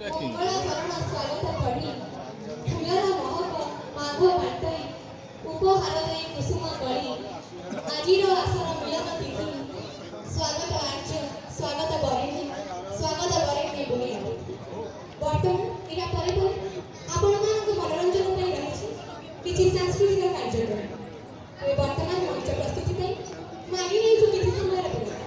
ମଙ୍ଗଳକରଣ ସ୍ୱାଗତ ପଢ଼ି ଫୁଲର ମହକ ମାଘ ବାଟୋଇ ଉପହାର ଦେଇ କୁସୁମ କଳି ଆଜିର ଆସର ମିଳନ ତିଥି ସ୍ୱାଗତ ଆର୍ଯ୍ୟ ସ୍ୱାଗତ ବରେଣ୍ୟ ବୁଲିଆ ବର୍ତ୍ତମାନ ଏହା ପରେ ଆପଣମାନଙ୍କ ମନୋରଞ୍ଜନ ପାଇଁ ରହିଛି କିଛି ସାଂସ୍କୃତିକ କାର୍ଯ୍ୟକ୍ରମ। ଏବେ ବର୍ତ୍ତମାନ ମଞ୍ଚ ପ୍ରସ୍ତୁତି ପାଇଁ ମାଗି ନେଇଛୁ କିଛି ସମୟର ପୁରସ୍କାର।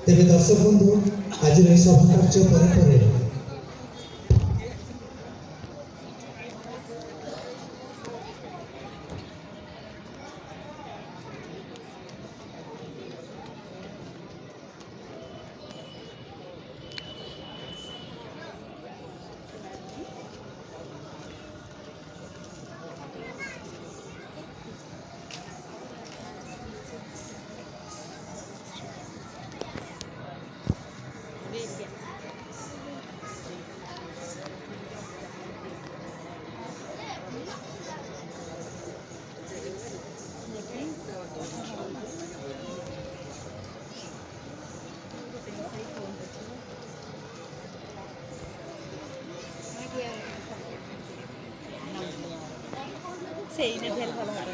तेरे दर्शक बंधु आज सभा कार्य पर Sei, né?